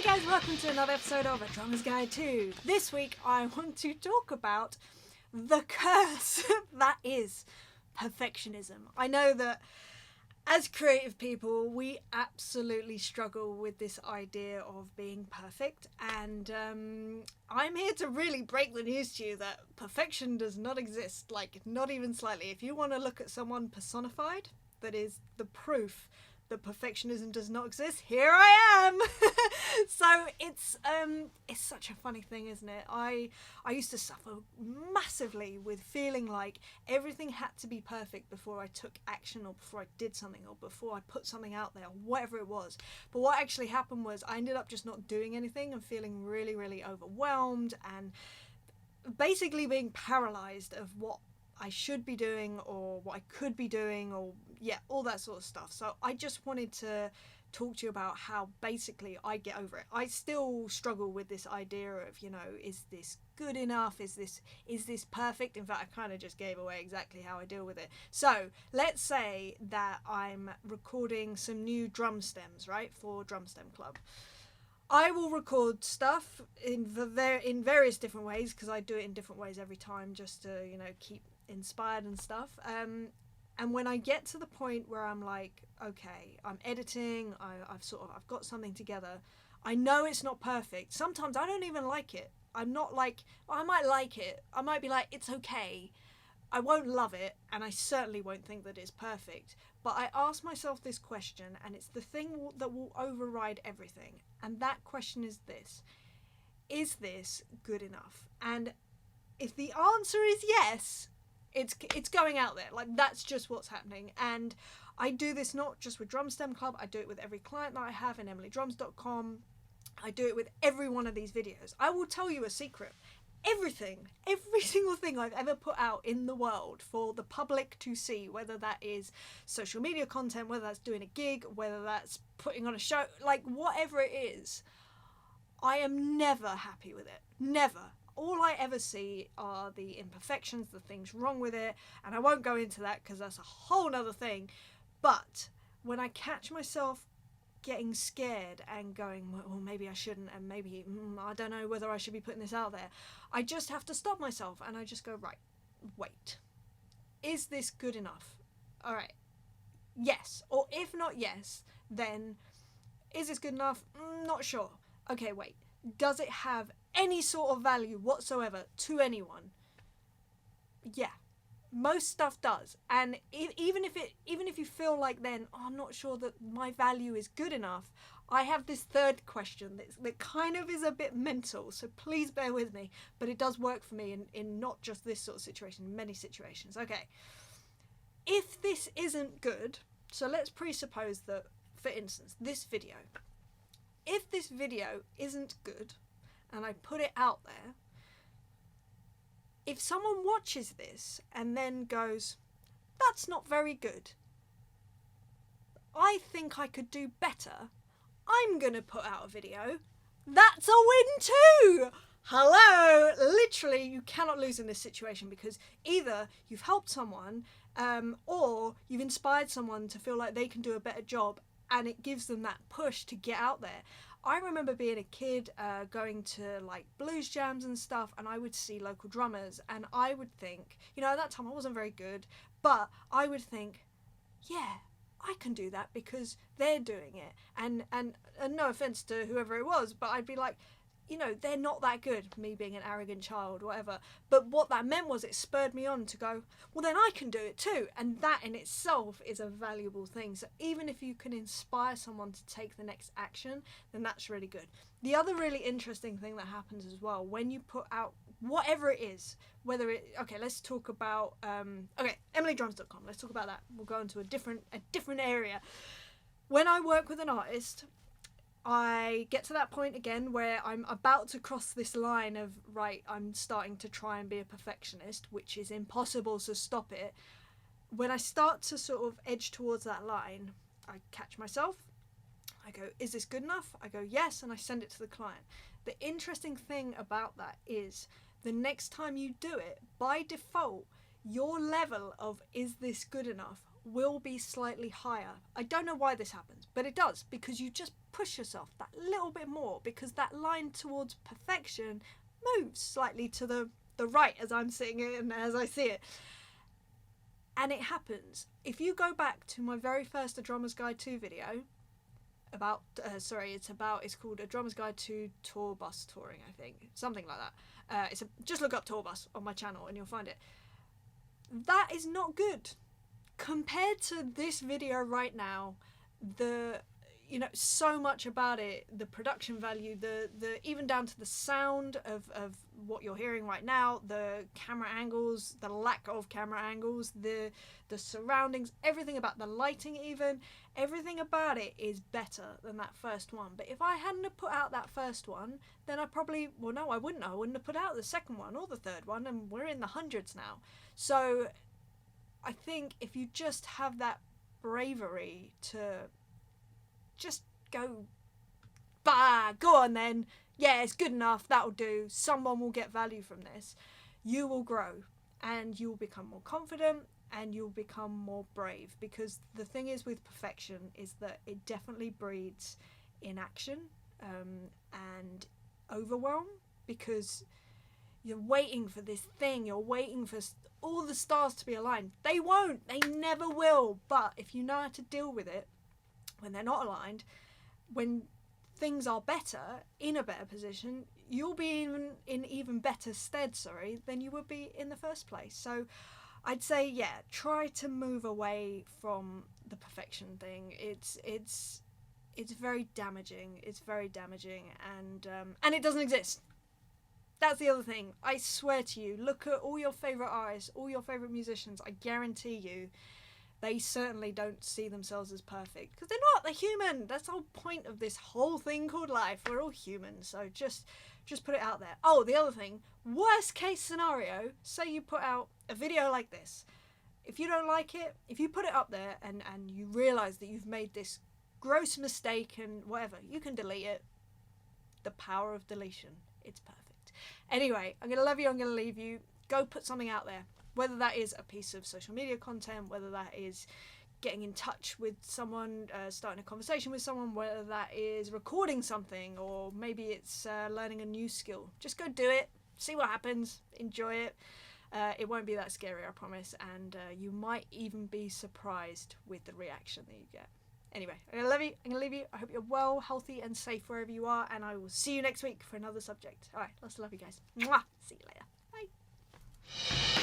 guys, welcome to another episode of A Drummer's Guide 2. This week I want to talk about the curse that is perfectionism. I know that as creative people we absolutely struggle with this idea of being perfect, and I'm here to really break the news to you that perfection does not exist, like not even slightly. If you want to look at someone personified, that is the proof that perfectionism does not exist, here I am. So it's such a funny thing, isn't it? I used to suffer massively with feeling like everything had to be perfect before I took action, or before I did something, or before I put something out there, or whatever it was. But what actually happened was I ended up just not doing anything and feeling really, really overwhelmed, and basically being paralyzed of what I should be doing or what I could be doing, or all that sort of stuff. So I just wanted to talk to you about how basically I get over it. I still struggle with this idea of, is this good enough? Is this perfect? In fact, I kind of just gave away exactly how I deal with it. So let's say that I'm recording some new drum stems, right, for Drum Stem Club. I will record stuff in various different ways, because I do it in different ways every time, just to keep inspired and stuff. And when I get to the point where I'm like, okay, I'm editing, I've got something together, I know it's not perfect. Sometimes I don't even like it. I'm not like, well, I might like it. I might be like, it's okay. I won't love it, and I certainly won't think that it's perfect. But I ask myself this question, and it's the thing that will override everything. And that question is this: is this good enough? And if the answer is yes, it's going out there. Like, that's just what's happening. And I do this not just with Drum Stem Club. I do it with every client that I have in EmilyDrums.com. I do it with every one of these videos. I will tell you a secret. Every single thing I've ever put out in the world for the public to see, whether that is social media content, whether that's doing a gig, whether that's putting on a show, like whatever it is, I am never happy with it. Never. All I ever see are the imperfections, the things wrong with it, and I won't go into that because that's a whole nother thing. But when I catch myself getting scared and going, well, maybe I shouldn't, and maybe I don't know whether I should be putting this out there, I just have to stop myself, and I just go, right, wait, is this good enough? All right, yes. Or if not yes, then is this good enough? Not sure. Okay, wait, does it have any sort of value whatsoever to anyone? Yeah, most stuff does. And even if you feel like then, I'm not sure that my value is good enough, I have this third question that kind of is a bit mental, so please bear with me, but it does work for me in not just this sort of situation, many situations. Okay, if this isn't good, so let's presuppose that, for instance, this video, if this video isn't good and I put it out there, if someone watches this and then goes, that's not very good, I think I could do better, I'm gonna put out a video, that's a win too! Hello! Literally, you cannot lose in this situation, because either you've helped someone, or you've inspired someone to feel like they can do a better job, and it gives them that push to get out there. I remember being a kid, going to like blues jams and stuff, and I would see local drummers, and I would think, at that time I wasn't very good, but I would think, yeah, I can do that because they're doing it. And no offense to whoever it was, but I'd be like, they're not that good, me being an arrogant child, whatever. But what that meant was it spurred me on to go, well, then I can do it too. And that in itself is a valuable thing. So even if you can inspire someone to take the next action, then that's really good. The other really interesting thing that happens as well, when you put out whatever it is, let's talk about, EmilyDrums.com, let's talk about that. We'll go into a different area. When I work with an artist, I get to that point again where I'm about to cross this line of, right, I'm starting to try and be a perfectionist, which is impossible, so stop it. When I start to sort of edge towards that line, I catch myself. I go, is this good enough? I go, yes, and I send it to the client. The interesting thing about that is the next time you do it, by default, your level of is this good enough will be slightly higher. I don't know why this happens, but it does, because you just push yourself that little bit more, because that line towards perfection moves slightly to the right as I'm sitting it and as I see it. And it happens. If you go back to my very first A Drummer's Guide to video, it's called A Drummer's Guide to Tour Bus Touring, I think. Something like that. Just look up tour bus on my channel and you'll find it. That is not good. Compared to this video right now, so much about it, the production value, the even down to the sound of what you're hearing right now, the camera angles, the lack of camera angles, the surroundings, everything about the lighting, even everything about it is better than that first one. But if I hadn't have put out that first one, then I wouldn't have put out the second one or the third one, and we're in the hundreds now. So I think if you just have that bravery to just go on then, yeah, it's good enough, that'll do, someone will get value from this, you will grow and you'll become more confident and you'll become more brave. Because the thing is with perfection is that it definitely breeds inaction and overwhelm, because you're waiting for this thing, you're waiting for all the stars to be aligned. They won't, they never will. But if you know how to deal with it when they're not aligned, when things are better, in a better position, you'll be in even better stead, than you would be in the first place. So I'd say, yeah, try to move away from the perfection thing. It's very damaging. It's very damaging, and it doesn't exist. That's the other thing. I swear to you, look at all your favourite artists, all your favourite musicians. I guarantee you, they certainly don't see themselves as perfect. Because they're not. They're human. That's the whole point of this whole thing called life. We're all human. So just put it out there. Oh, the other thing. Worst case scenario. Say you put out a video like this. If you don't like it, if you put it up there and you realise that you've made this gross mistake and whatever, you can delete it. The power of deletion. It's perfect. Anyway, I'm going to love you, I'm going to leave you. Go put something out there. Whether that is a piece of social media content, whether that is getting in touch with someone, starting a conversation with someone, whether that is recording something, or maybe it's learning a new skill. Just go do it. See what happens. Enjoy it. It won't be that scary, I promise. And you might even be surprised with the reaction that you get. Anyway, I'm going to love you. I'm going to leave you. I hope you're well, healthy, and safe wherever you are. And I will see you next week for another subject. All right, lots of love, you guys. Mwah. See you later. Bye.